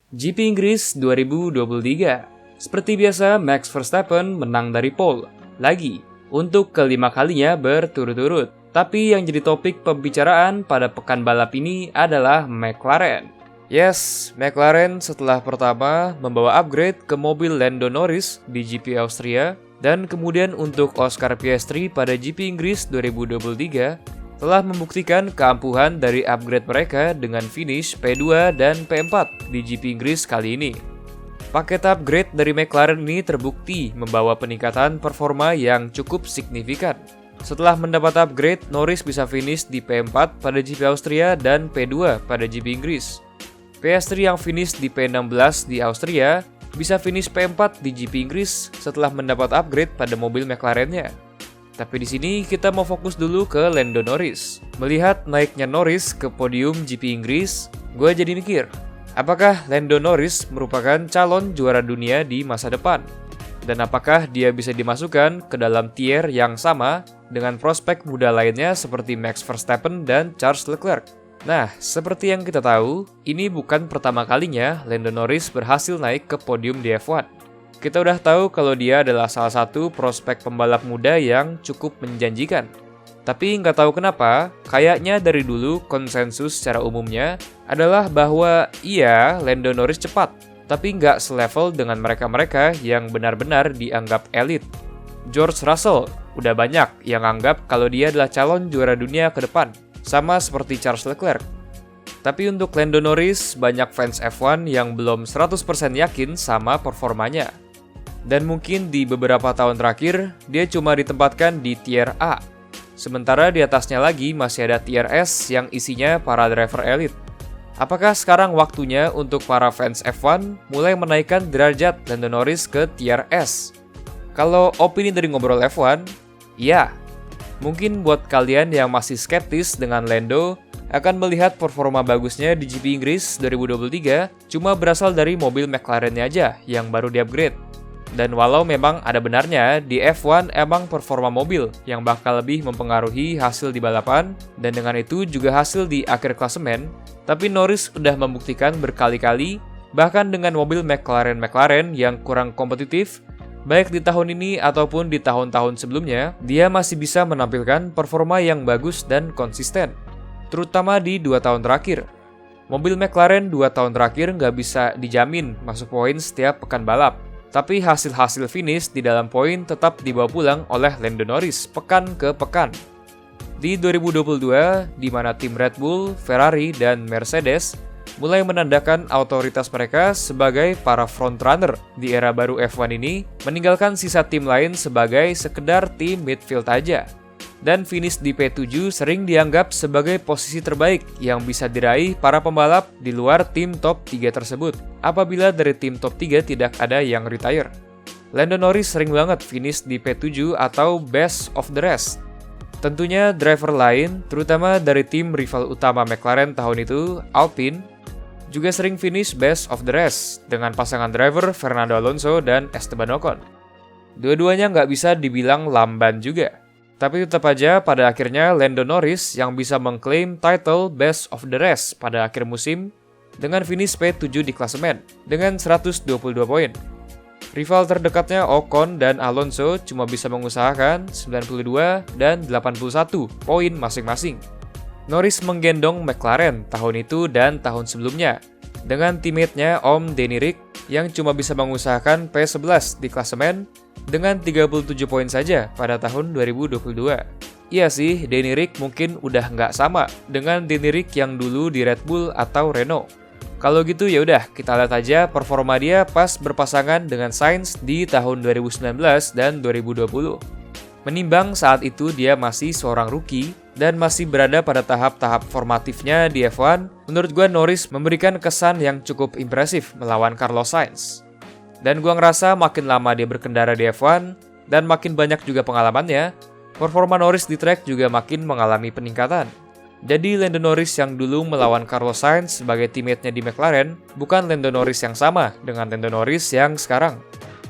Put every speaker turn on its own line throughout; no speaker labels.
GP Inggris 2023. Seperti biasa, Max Verstappen menang dari pole lagi untuk kelima kalinya berturut-turut. Tapi yang jadi topik pembicaraan pada pekan balap ini adalah McLaren. Yes, McLaren setelah pertama membawa upgrade ke mobil Lando Norris di GP Austria dan kemudian untuk Oscar Piastri pada GP Inggris 2023 telah membuktikan keampuhan dari upgrade mereka dengan finish P2 dan P4 di GP Inggris kali ini. Paket upgrade dari McLaren ini terbukti membawa peningkatan performa yang cukup signifikan. Setelah mendapat upgrade, Norris bisa finish di P4 pada GP Austria dan P2 pada GP Inggris. Piastri yang finish di P16 di Austria bisa finish P4 di GP Inggris setelah mendapat upgrade pada mobil McLaren-nya. Tapi di sini kita mau fokus dulu ke Lando Norris. Melihat naiknya Norris ke podium GP Inggris, gue jadi mikir, apakah Lando Norris merupakan calon juara dunia di masa depan? Dan apakah dia bisa dimasukkan ke dalam tier yang sama dengan prospek muda lainnya seperti Max Verstappen dan Charles Leclerc? Nah, seperti yang kita tahu, ini bukan pertama kalinya Lando Norris berhasil naik ke podium di F1. Kita udah tahu kalau dia adalah salah satu prospek pembalap muda yang cukup menjanjikan. Tapi nggak tahu kenapa, kayaknya dari dulu konsensus secara umumnya adalah bahwa iya, Lando Norris cepat, tapi nggak selevel dengan mereka-mereka yang benar-benar dianggap elit. George Russell udah banyak yang anggap kalau dia adalah calon juara dunia ke depan, sama seperti Charles Leclerc. Tapi untuk Lando Norris, banyak fans F1 yang belum 100% yakin sama performanya. Dan mungkin di beberapa tahun terakhir, dia cuma ditempatkan di tier A. Sementara di atasnya lagi masih ada tier S yang isinya para driver elit. Apakah sekarang waktunya untuk para fans F1 mulai menaikkan derajat Lando Norris ke tier S? Kalau opini dari Ngobrol F1, iya. Mungkin buat kalian yang masih skeptis dengan Lando, akan melihat performa bagusnya di GP Inggris 2023 cuma berasal dari mobil McLaren-nya aja yang baru di-upgrade. Dan walau memang ada benarnya, di F1 emang performa mobil yang bakal lebih mempengaruhi hasil di balapan, dan dengan itu juga hasil di akhir klasemen, tapi Norris udah membuktikan berkali-kali, bahkan dengan mobil McLaren yang kurang kompetitif, baik di tahun ini ataupun di tahun-tahun sebelumnya, dia masih bisa menampilkan performa yang bagus dan konsisten, terutama di 2 tahun terakhir. Mobil McLaren 2 tahun terakhir nggak bisa dijamin masuk poin setiap pekan balap. Tapi hasil-hasil finish di dalam poin tetap dibawa pulang oleh Lando Norris pekan ke pekan. Di 2022, di mana tim Red Bull, Ferrari, dan Mercedes mulai menandakan otoritas mereka sebagai para frontrunner di era baru F1 ini, meninggalkan sisa tim lain sebagai sekedar tim midfield aja. Dan finish di P7 sering dianggap sebagai posisi terbaik yang bisa diraih para pembalap di luar tim top 3 tersebut, apabila dari tim top 3 tidak ada yang retire. Lando Norris sering banget finish di P7 atau best of the rest. Tentunya driver lain, terutama dari tim rival utama McLaren tahun itu, Alpine, juga sering finish best of the rest dengan pasangan driver Fernando Alonso dan Esteban Ocon. Dua-duanya nggak bisa dibilang lamban juga. Tapi tetap aja pada akhirnya Lando Norris yang bisa mengklaim title Best of the Rest pada akhir musim dengan finish P7 di klasemen dengan 122 poin. Rival terdekatnya Ocon dan Alonso cuma bisa mengusahakan 92 dan 81 poin masing-masing. Norris menggendong McLaren tahun itu dan tahun sebelumnya dengan teammate-nya Om Danny Ric yang cuma bisa mengusahakan P11 di klasemen dengan 37 poin saja pada tahun 2022. Iya sih, Danny Ric mungkin udah nggak sama dengan Danny Ric yang dulu di Red Bull atau Renault. Kalau gitu ya udah, kita lihat aja performa dia pas berpasangan dengan Sainz di tahun 2019 dan 2020. Menimbang saat itu dia masih seorang rookie dan masih berada pada tahap-tahap formatifnya di F1, menurut gue Norris memberikan kesan yang cukup impresif melawan Carlos Sainz. Dan gua ngerasa makin lama dia berkendara di F1 dan makin banyak juga pengalamannya, performa Norris di track juga makin mengalami peningkatan. Jadi Lando Norris yang dulu melawan Carlos Sainz sebagai teammate-nya di McLaren bukan Lando Norris yang sama dengan Lando Norris yang sekarang.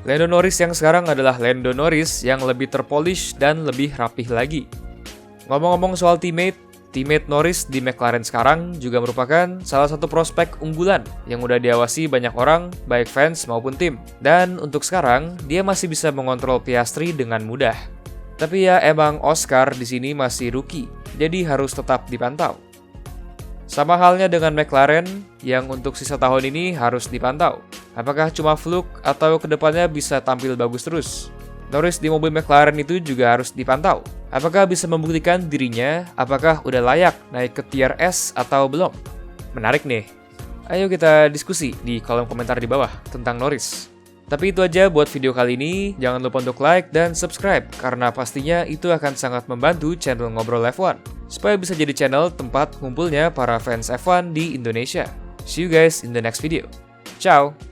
Lando Norris yang sekarang adalah Lando Norris yang lebih terpolish dan lebih rapih lagi. Ngomong-ngomong soal teammate, Teammate Norris di McLaren sekarang juga merupakan salah satu prospek unggulan yang udah diawasi banyak orang, baik fans maupun tim. Dan untuk sekarang, dia masih bisa mengontrol Piastri dengan mudah. Tapi ya emang Oscar di sini masih rookie, jadi harus tetap dipantau. Sama halnya dengan McLaren yang untuk sisa tahun ini harus dipantau. Apakah cuma fluke atau kedepannya bisa tampil bagus terus? Norris di mobil McLaren itu juga harus dipantau. Apakah bisa membuktikan dirinya apakah udah layak naik ke tier S atau belum? Menarik nih. Ayo kita diskusi di kolom komentar di bawah tentang Norris. Tapi itu aja buat video kali ini. Jangan lupa untuk like dan subscribe karena pastinya itu akan sangat membantu channel Ngobrol F1 supaya bisa jadi channel tempat ngumpulnya para fans F1 di Indonesia. See you guys in the next video. Ciao!